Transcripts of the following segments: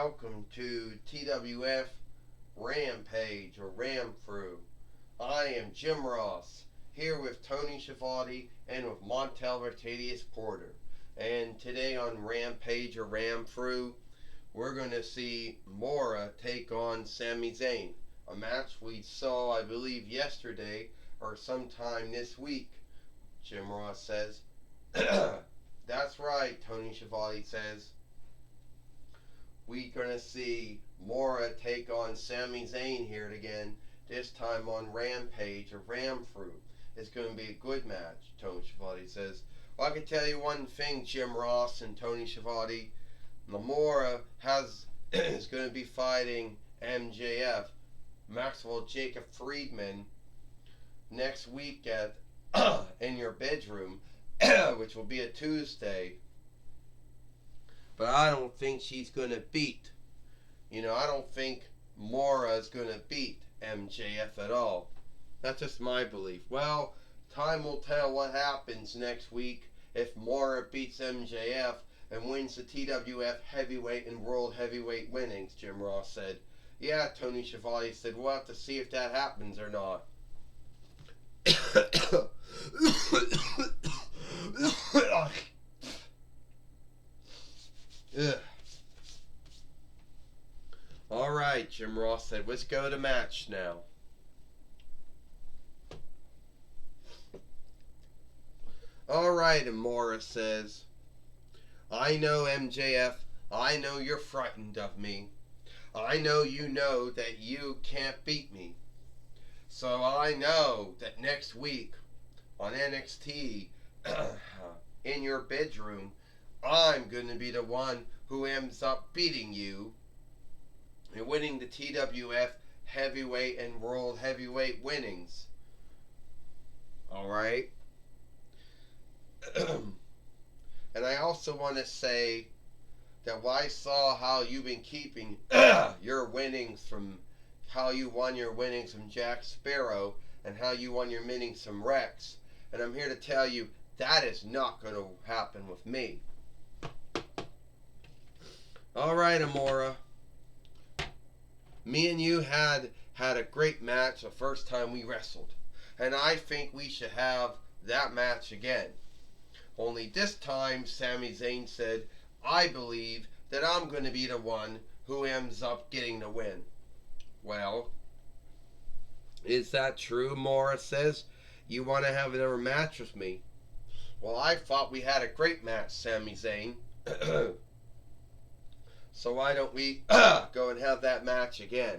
welcome to TWF Rampage or Ramfru. I am Jim Ross, here with Tony Schiavone and with Montel Vertadius Porter. And today on Rampage or Ramfru, we're going to see Mora take on Sami Zayn. A match we saw, I believe, yesterday or sometime this week, Jim Ross says. That's right, Tony Schiavone says. We're going to see Mora take on Sami Zayn here again, this time on Rampage or Ramfru. It's going to be a good match, Tony Schiavone says. Well, I can tell you one thing, Jim Ross and Tony Schiavone. Mora is going to be fighting MJF, Maxwell Jacob Friedman, next week at In Your Bedroom, which will be a Tuesday. But I don't think she's going to beat. I don't think Mora is going to beat MJF at all. That's just my belief. Well, time will tell what happens next week if Mora beats MJF and wins the TWF Heavyweight and World Heavyweight winnings, Jim Ross said. Yeah, Tony Schiavone said, we'll have to see if that happens or not. Alright, Jim Ross said, let's go to match now. Alright, and Mora says, I know MJF, I know you're frightened of me. I know you know that you can't beat me. So I know that next week on NXT, In Your Bedroom, I'm going to be the one who ends up beating you and winning the TWF Heavyweight and World Heavyweight winnings. Alright? And I also want to say that I saw how you've been keeping your winnings from, how you won your winnings from Jack Sparrow and how you won your winnings from Rex. And I'm here to tell you that is not going to happen with me. Alright, Amora. Me and you had a great match the first time we wrestled. And I think we should have that match again. Only this time, Sami Zayn said, I believe that I'm going to be the one who ends up getting the win. Well, is that true, Mora says? You want to have another match with me? Well, I thought we had a great match, Sami Zayn. So why don't we go and have that match again?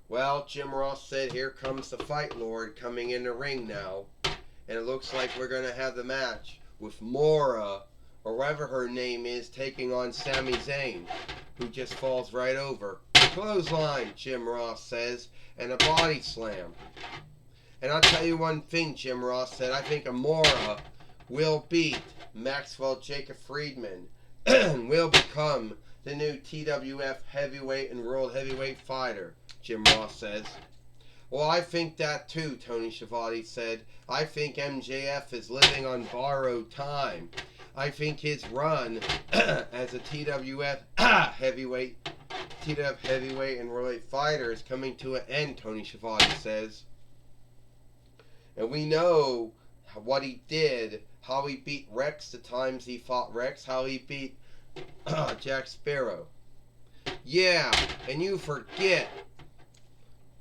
Well, Jim Ross said, here comes the Fight Lord coming in the ring now. And it looks like we're going to have the match with Mora, or whatever her name is, taking on Sami Zayn, who just falls right over. Clothesline, Jim Ross says, and a body slam. And I'll tell you one thing, Jim Ross said, I think Mora will beat Maxwell Jacob Friedman and will become the new TWF Heavyweight and World Heavyweight fighter, Jim Ross says. Well, I think that too, Tony Schiavone said. I think MJF is living on borrowed time. I think his run as a TWF Heavyweight and World fighter is coming to an end, Tony Schiavone says. And we know what he did, how he beat Rex the times he fought Rex, how he beat Jack Sparrow. Yeah, and you forget,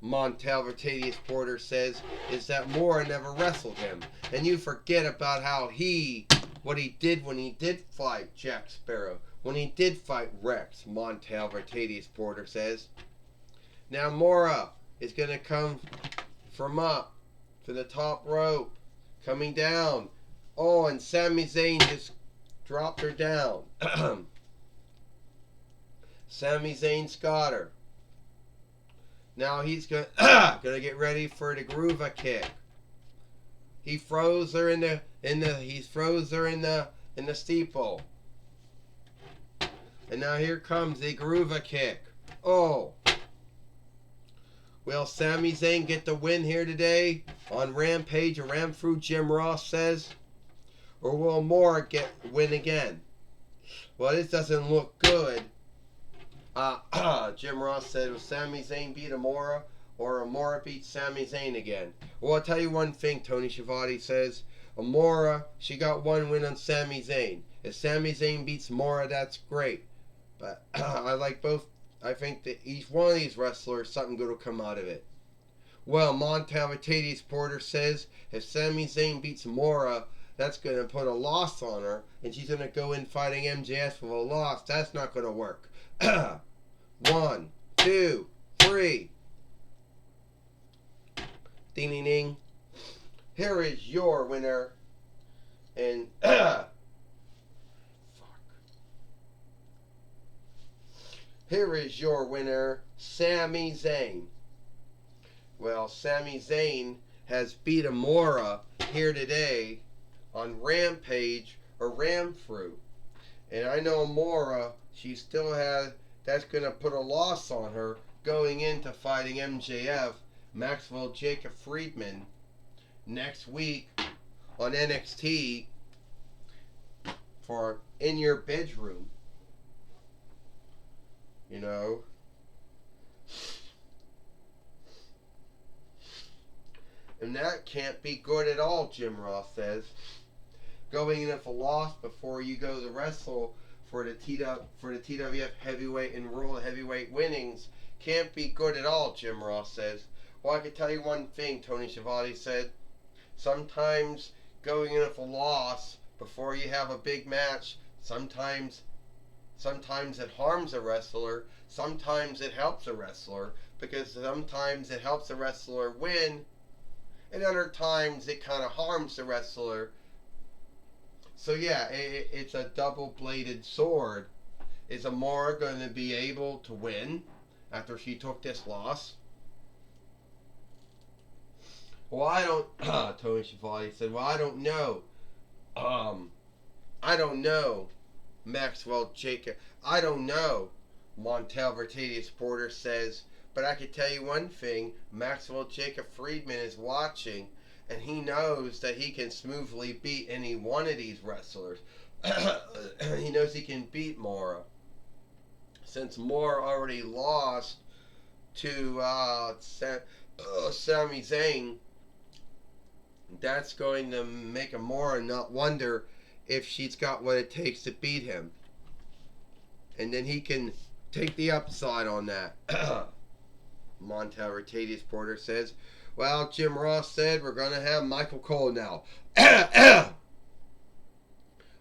Montel Vertadius Porter says, is that Mora never wrestled him. And you forget about what he did when he did fight Jack Sparrow, when he did fight Rex, Montel Vertadius Porter says. Now Mora is going to come from up to the top rope, coming down. Oh, and Sami Zayn just dropped her down. Sami Zayn's got her. Now he's gonna get ready for the Groova kick. He froze her in the steeple. And now here comes the Groova kick. Oh. Will Sami Zayn get the win here today on Rampage or Ramfru, Jim Ross says? Or will Mora win again? Well, this doesn't look good. Jim Ross said, will Sami Zayn beat Amora or Amora beat Sami Zayn again? Well, I'll tell you one thing, Tony Schiavone says. Amora, she got one win on Sami Zayn. If Sami Zayn beats Amora, that's great. But I like both. I think that each one of these wrestlers, something good will come out of it. Well, Montavatides Porter says if Sami Zayn beats Amora, that's going to put a loss on her, and she's going to go in fighting MJF with a loss. That's not going to work. 1, 2, 3. Ding, ding, ding. Here is your winner. And, fuck. Here is your winner, Sami Zayn. Well, Sami Zayn has beat Amora here today on Rampage or Ramfru. And I know Amora, she still has, that's going to put a loss on her going into fighting MJF, Maxwell Jacob Friedman, next week on NXT for In Your Bedroom. You know. And that can't be good at all, Jim Ross says. Going in with a loss before you go to wrestle for the TWF heavyweight and World Heavyweight winnings can't be good at all, Jim Ross says. Well, I can tell you one thing, Tony Schiavone said. Sometimes going in with a loss before you have a big match, sometimes it harms a wrestler, sometimes it helps a wrestler, because sometimes it helps a wrestler win, and other times it kind of harms the wrestler. So yeah, it's a double-bladed sword. Is Amora going to be able to win after she took this loss? Well, I don't, Tony Schiavone said, well, I don't know. I don't know, Maxwell Jacob. I don't know, Montel Vertadius Porter says. But I can tell you one thing, Maxwell Jacob Friedman is watching, and he knows that he can smoothly beat any one of these wrestlers. He knows he can beat Mora. Since Mora already lost to Sami Zayn, that's going to make Amora not wonder if she's got what it takes to beat him. And then he can take the upside on that. Montel Vertadius Porter says, well, Jim Ross said we're going to have Michael Cole now.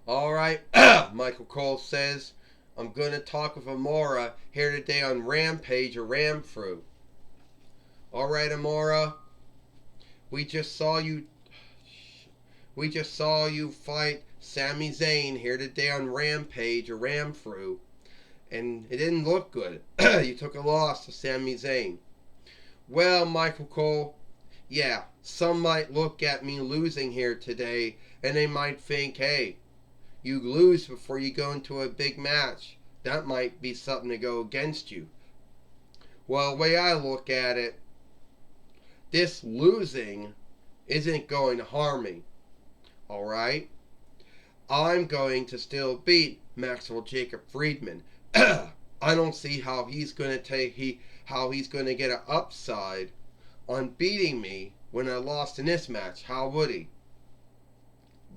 Alright, Michael Cole says, I'm going to talk with Amora here today on Rampage or Ramfru. Alright, Amora, we just saw you fight Sami Zayn here today on Rampage or Ramfru, and it didn't look good. You took a loss to Sami Zayn. Well, Michael Cole, yeah, some might look at me losing here today, and they might think, hey, you lose before you go into a big match. That might be something to go against you. Well, the way I look at it, this losing isn't going to harm me. Alright? I'm going to still beat Maxwell Jacob Friedman. I don't see how he's going to get an upside on beating me when I lost in this match. How would he?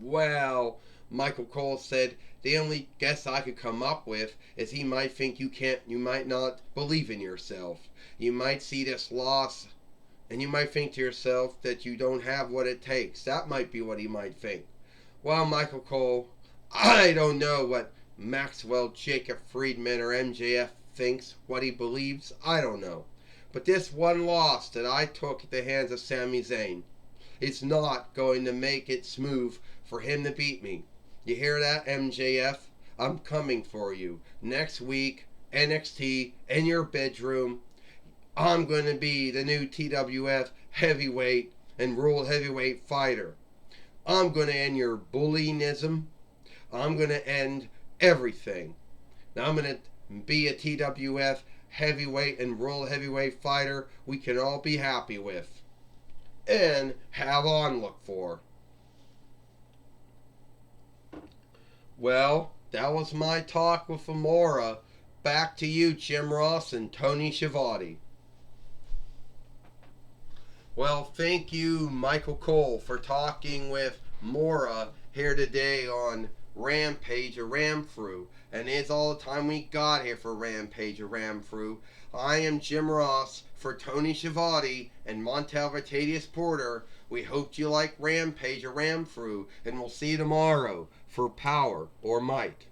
Well, Michael Cole said, the only guess I could come up with is he might think you might not believe in yourself. You might see this loss and you might think to yourself that you don't have what it takes. That might be what he might think. Well, Michael Cole, I don't know what Maxwell Jacob Friedman or MJF thinks, what he believes. I don't know. But this one loss that I took at the hands of Sami Zayn, it's not going to make it smooth for him to beat me. You hear that, MJF? I'm coming for you. Next week, NXT, in your bedroom. I'm going to be the new TWF heavyweight and world heavyweight fighter. I'm going to end your bullyingism. I'm going to end everything. Now I'm going to be a TWF heavyweight and world heavyweight fighter we can all be happy with and have on look for. Well, that was my talk with Amora. Back to you, Jim Ross and Tony Schiavone. Well, thank you, Michael Cole, for talking with Mora here today on Rampage, a Ramfru. And it's all the time we got here for Rampage, a Ramfru. I am Jim Ross for Tony Schiavone and Montel Vatadius Porter. We hope you like Rampage, a Ramfru, and we'll see you tomorrow for Power or Might.